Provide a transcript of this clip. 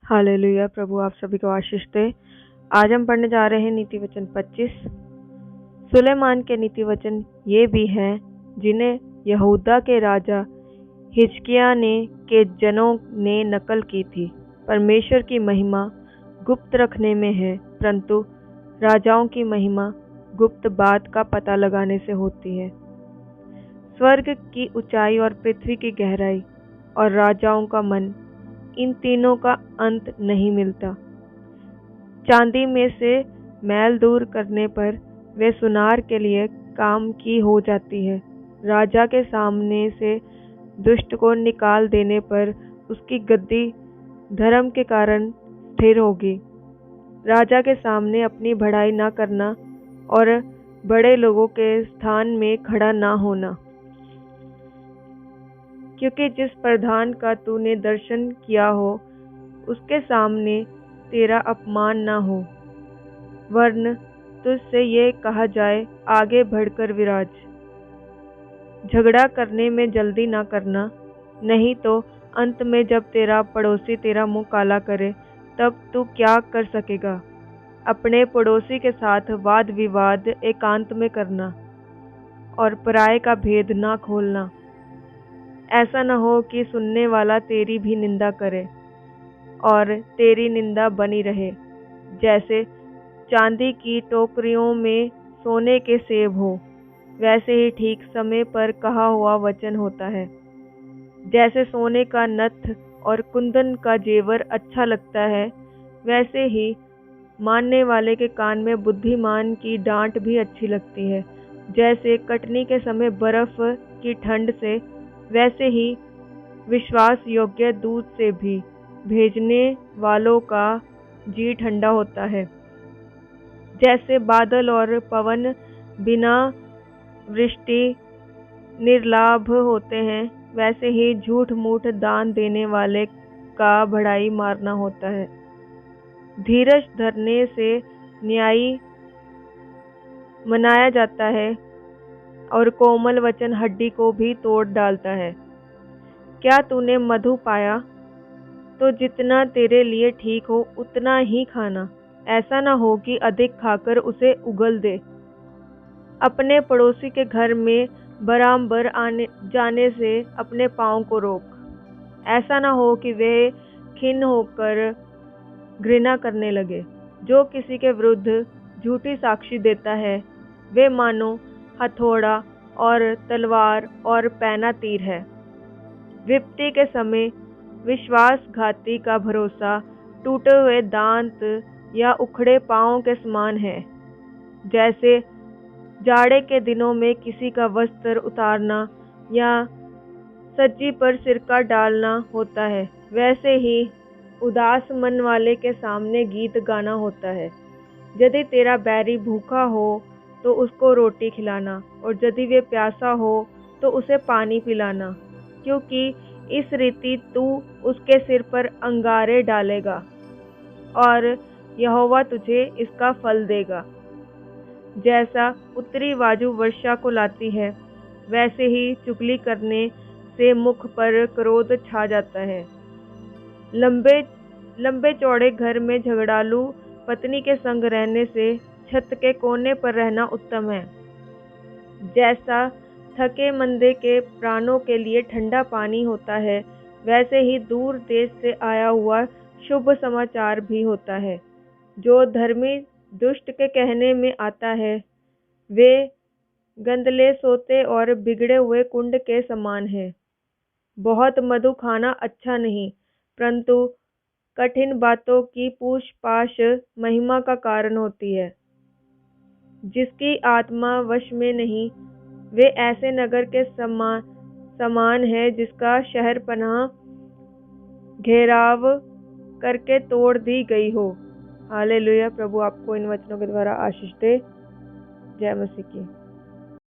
Hallelujah. प्रभु आप सभी को आशीष दे। आज हम पढ़ने जा रहे हैं नीति वचन 25। सुलेमान के नीति वचन ये भी हैं जिन्हें यहूदा के राजा हिजकिय्याह ने के जनों ने नकल की थी। परमेश्वर की महिमा गुप्त रखने में है, परंतु राजाओं की महिमा गुप्त बात का पता लगाने से होती है। स्वर्ग की ऊंचाई और पृथ्वी की गहराई और राजाओं का मन, इन तीनों का अंत नहीं मिलता। चांदी में से मैल दूर करने पर वे सुनार के लिए काम की हो जाती है। राजा के सामने से दुष्ट को निकाल देने पर उसकी गद्दी धर्म के कारण स्थिर होगी। राजा के सामने अपनी बढ़ाई ना करना और बड़े लोगों के स्थान में खड़ा ना होना, क्योंकि जिस प्रधान का तूने दर्शन किया हो उसके सामने तेरा अपमान ना हो, वरन तुझसे ये कहा जाए आगे बढ़कर विराज। झगड़ा करने में जल्दी ना करना, नहीं तो अंत में जब तेरा पड़ोसी तेरा मुंह काला करे तब तू क्या कर सकेगा। अपने पड़ोसी के साथ वाद विवाद एकांत में करना और पराये का भेद ना खोलना। ऐसा न हो कि सुनने वाला तेरी भी निंदा करे और तेरी निंदा बनी रहे। जैसे चांदी की टोकरियों में सोने के सेब हो, वैसे ही ठीक समय पर कहा हुआ वचन होता है। जैसे सोने का नत्थ और कुंदन का जेवर अच्छा लगता है, वैसे ही मानने वाले के कान में बुद्धिमान की डांट भी अच्छी लगती है। जैसे कटनी के समय बर्फ की ठंड से, वैसे ही विश्वास योग्य दूध से भी भेजने वालों का जी ठंडा होता है। जैसे बादल और पवन बिना वृष्टि निर्लाभ होते हैं, वैसे ही झूठ मूठ दान देने वाले का बढ़ाई मारना होता है। धीरज धरने से न्यायी मनाया जाता है और कोमल वचन हड्डी को भी तोड़ डालता है। क्या तूने मधु पाया तो जितना तेरे लिए ठीक हो उतना ही खाना, ऐसा ना हो कि अधिक खाकर उसे उगल दे। अपने पड़ोसी के घर में बराबर आने जाने से अपने पाँव को रोक। ऐसा ना हो कि वे खिन्न होकर घृणा करने लगे। जो किसी के विरुद्ध झूठी साक्षी देता है, वे मानो हथौड़ा और तलवार और पैना तीर है। विपत्ति के समय विश्वासघाती का भरोसा टूटे हुए दांत या उखड़े पांव के समान है। जैसे जाड़े के दिनों में किसी का वस्त्र उतारना या सज्जी पर सिरका डालना होता है, वैसे ही उदास मन वाले के सामने गीत गाना होता है। यदि तेरा बैरी भूखा हो तो उसको रोटी खिलाना, और यदि वे प्यासा हो तो उसे पानी पिलाना, क्योंकि इस रीति तू उसके सिर पर अंगारे डालेगा और यहोवा तुझे इसका फल देगा। जैसा उत्तरी वायु वर्षा को लाती है, वैसे ही चुगली करने से मुख पर क्रोध छा जाता है। लंबे चौड़े घर में झगड़ालू पत्नी के संग रहने से छत के कोने पर रहना उत्तम है। जैसा थके मंदे के प्राणों के लिए ठंडा पानी होता है, वैसे ही दूर देश से आया हुआ शुभ समाचार भी होता है। जो धर्मी दुष्ट के कहने में आता है, वे गंदले सोते और बिगड़े हुए कुंड के समान है। बहुत मधु खाना अच्छा नहीं, परंतु कठिन बातों की पूछ-पाछ महिमा का कारण होती है। जिसकी आत्मा वश में नहीं, वे ऐसे नगर के समान है जिसका शहर पनाह घेराव करके तोड़ दी गई हो। हालेलुया। प्रभु आपको इन वचनों के द्वारा आशीष दे। जय मसीह की।